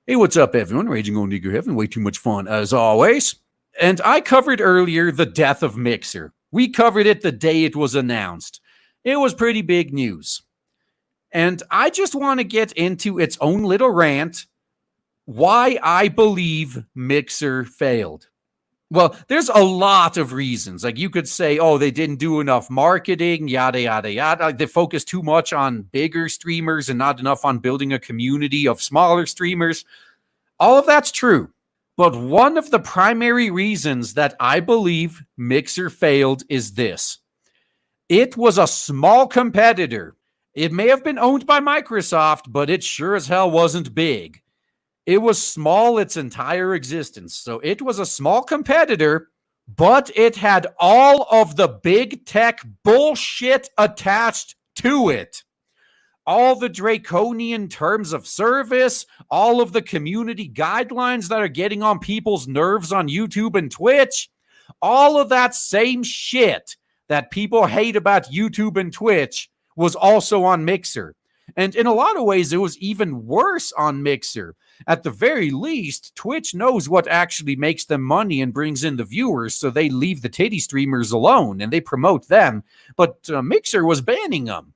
Hey, what's up, everyone? Raging on Nigger Heaven. Way too much fun, as always. And I covered earlier the death of Mixer. We covered it the day it was announced. It was pretty big news. And I just want to get into its own little rant why I believe Mixer failed. Well, there's a lot of reasons. Like, you could say, oh, they didn't do enough marketing, yada, yada, yada. Like, they focused too much on bigger streamers and not enough on building a community of smaller streamers. All of that's true. But one of the primary reasons that I believe Mixer failed is this. It was a small competitor. It may have been owned by Microsoft, but it sure as hell wasn't big. It was small its entire existence. So it was a small competitor, but it had all of the big tech bullshit attached to it. All the draconian terms of service, all of the community guidelines that are getting on people's nerves on YouTube and Twitch, all of that same shit that people hate about YouTube and Twitch was also on Mixer. And in a lot of ways, it was even worse on Mixer. At the very least, Twitch knows what actually makes them money and brings in the viewers, so they leave the titty streamers alone and they promote them. But Mixer was banning them.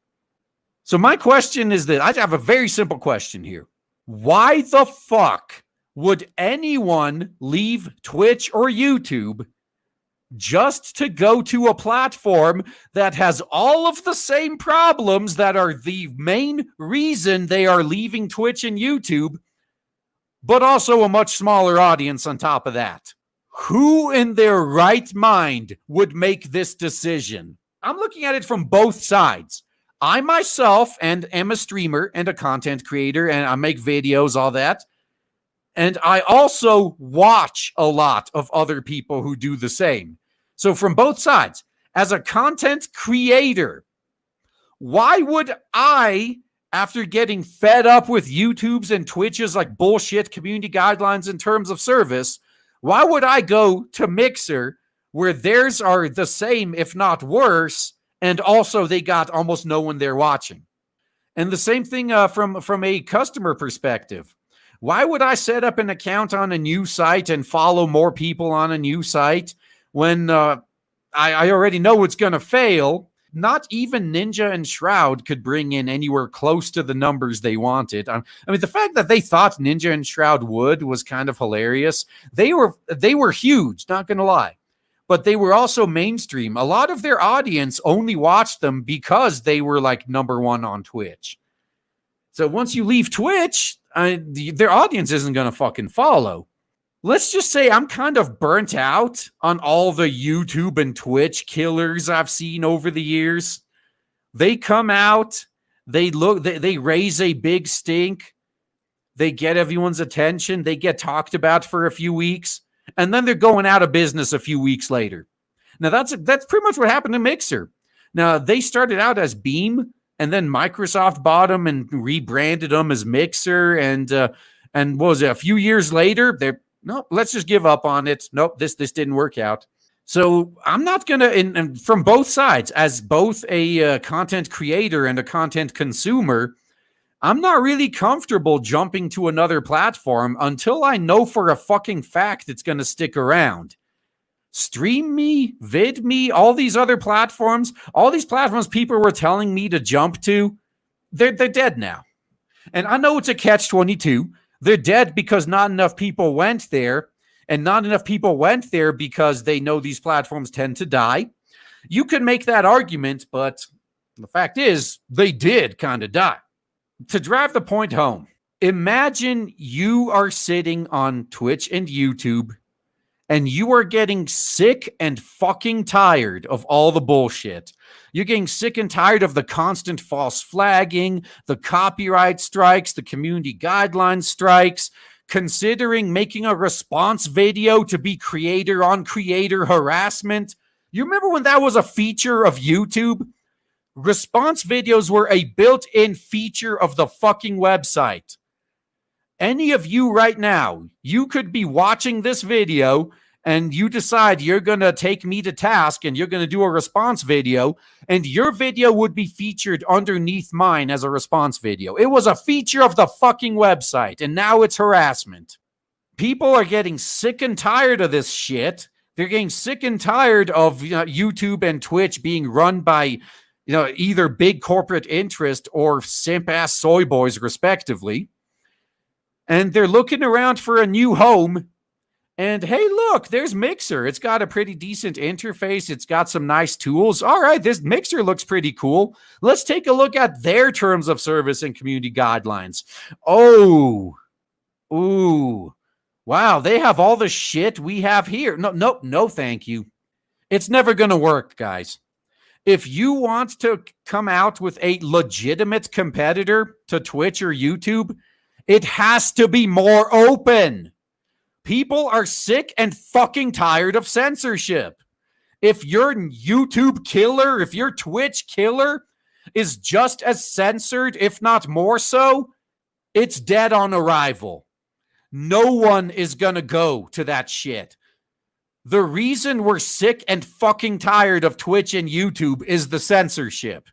So my question is that I have a very simple question here. Why the fuck would anyone leave Twitch or YouTube just to go to a platform that has all of the same problems that are the main reason they are leaving Twitch and YouTube, but also a much smaller audience on top of that? Who in their right mind would make this decision? I'm looking at it from both sides. I myself am a streamer and a content creator, and I make videos, all that. And I also watch a lot of other people who do the same. So from both sides, as a content creator, why would I, after getting fed up with YouTube's and Twitch's like bullshit community guidelines in terms of service, why would I go to Mixer where theirs are the same, if not worse, and also they got almost no one there watching? And the same thing from a customer perspective. Why would I set up an account on a new site and follow more people on a new site when I already know it's going to fail? Not even Ninja and Shroud could bring in anywhere close to the numbers they wanted. I mean, the fact that they thought Ninja and Shroud would was kind of hilarious. They were huge, not going to lie. But they were also mainstream. A lot of their audience only watched them because they were like number one on Twitch. So once you leave Twitch, their audience isn't going to fucking follow. Let's just say I'm kind of burnt out on all the YouTube and Twitch killers I've seen over the years. They come out, they raise a big stink, they get everyone's attention, they get talked about for a few weeks, and then they're going out of business a few weeks later. Now that's pretty much what happened to Mixer. Now they started out as Beam, and then Microsoft bought them and rebranded them as Mixer, and what was it, a few years later, nope, let's just give up on it. Nope, this didn't work out. So I'm not going to, and from both sides, as both a content creator and a content consumer, I'm not really comfortable jumping to another platform until I know for a fucking fact it's going to stick around. Stream Me, Vid Me, all these other platforms, all these platforms people were telling me to jump to, they're dead now. And I know it's a catch-22. They're dead because not enough people went there, and not enough people went there because they know these platforms tend to die. You can make that argument, but the fact is, they did kind of die. To drive the point home, imagine you are sitting on Twitch and YouTube, and you are getting sick and fucking tired of all the bullshit. You're getting sick and tired of the constant false flagging, the copyright strikes, the community guidelines strikes, considering making a response video to be creator-on-creator harassment. You remember when that was a feature of YouTube? Response videos were a built-in feature of the fucking website. Any of you right now, you could be watching this video and you decide you're going to take me to task and you're going to do a response video, and your video would be featured underneath mine as a response video. It was a feature of the fucking website, and now it's harassment. People are getting sick and tired of this shit. They're getting sick and tired of YouTube and Twitch being run by either big corporate interest or simp-ass soy boys, respectively. And they're looking around for a new home. And hey, look, there's Mixer. It's got a pretty decent interface. It's got some nice tools. All right, this Mixer looks pretty cool. Let's take a look at their terms of service and community guidelines. Oh, ooh, wow, they have all the shit we have here. No, thank you. It's never going to work, guys. If you want to come out with a legitimate competitor to Twitch or YouTube, it has to be more open. People are sick and fucking tired of censorship. If your YouTube killer, if your Twitch killer is just as censored, if not more so, it's dead on arrival. No one is going to go to that shit. The reason we're sick and fucking tired of Twitch and YouTube is the censorship.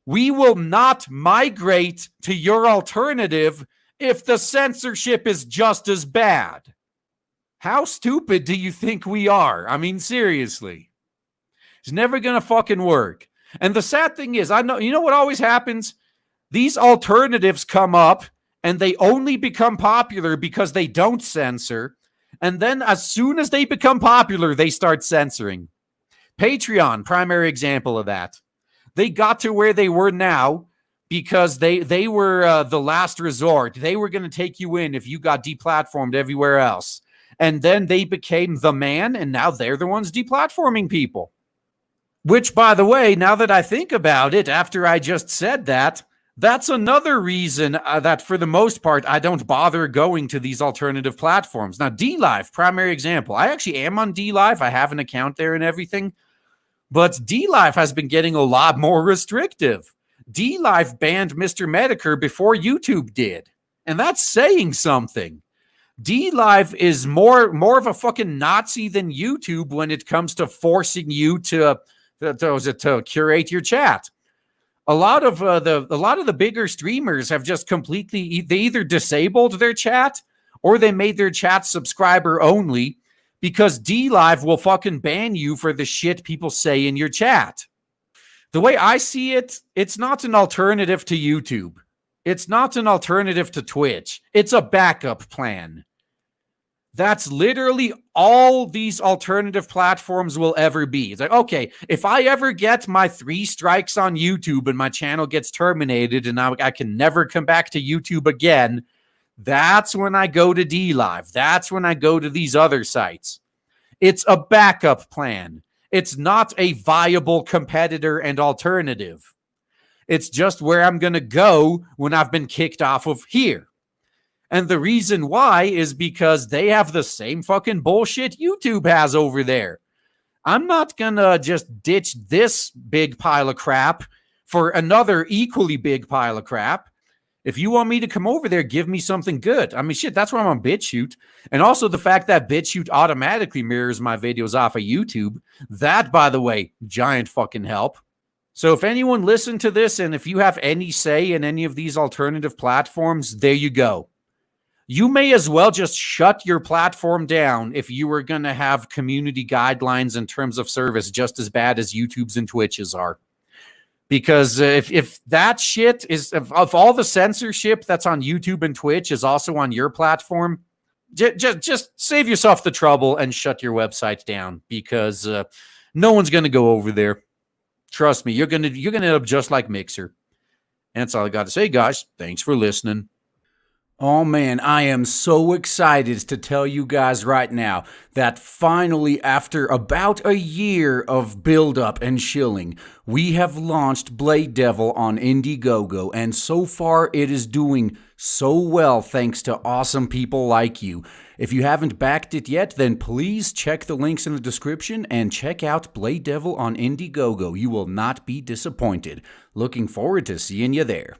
We will not migrate to your alternative if the censorship is just as bad. How stupid do you think we are? I mean, seriously. It's never going to fucking work. And the sad thing is, you know what always happens? These alternatives come up and they only become popular because they don't censor. And then as soon as they become popular, they start censoring. Patreon, primary example of that. They got to where they were now because they were the last resort. They were going to take you in if you got deplatformed everywhere else. And then they became the man, and now they're the ones deplatforming people. Which, by the way, now that I think about it, after I just said that, that's another reason that for the most part, I don't bother going to these alternative platforms. Now, DLive, primary example. I actually am on DLive. I have an account there and everything. But DLive has been getting a lot more restrictive. DLive banned Mr. Medicare before YouTube did. And that's saying something. DLive is more of a fucking Nazi than YouTube when it comes to forcing you to curate your chat. A lot of the bigger streamers have just completely, they either disabled their chat or they made their chat subscriber only because DLive will fucking ban you for the shit people say in your chat. The way I see it, it's not an alternative to YouTube. It's not an alternative to Twitch. It's a backup plan. That's literally all these alternative platforms will ever be. It's like, okay, if I ever get my 3 strikes on YouTube and my channel gets terminated and I can never come back to YouTube again, that's when I go to DLive. That's when I go to these other sites. It's a backup plan. It's not a viable competitor and alternative. It's just where I'm going to go when I've been kicked off of here. And the reason why is because they have the same fucking bullshit YouTube has over there. I'm not going to just ditch this big pile of crap for another equally big pile of crap. If you want me to come over there, give me something good. I mean, shit, that's why I'm on BitChute. And also the fact that BitChute automatically mirrors my videos off of YouTube. That, by the way, giant fucking help. So if anyone listened to this and if you have any say in any of these alternative platforms, there you go. You may as well just shut your platform down if you were going to have community guidelines in terms of service just as bad as YouTube's and Twitch's are. Because if that shit is, if all the censorship that's on YouTube and Twitch is also on your platform, just save yourself the trouble and shut your website down because no one's going to go over there. Trust me, you're gonna end up just like Mixer. And that's all I got to say, guys. Thanks for listening. Oh man, I am so excited to tell you guys right now that finally, after about a year of build-up and shilling, we have launched Blade Devil on Indiegogo, and so far it is doing so well thanks to awesome people like you. If you haven't backed it yet, then please check the links in the description and check out Blade Devil on Indiegogo. You will not be disappointed. Looking forward to seeing you there.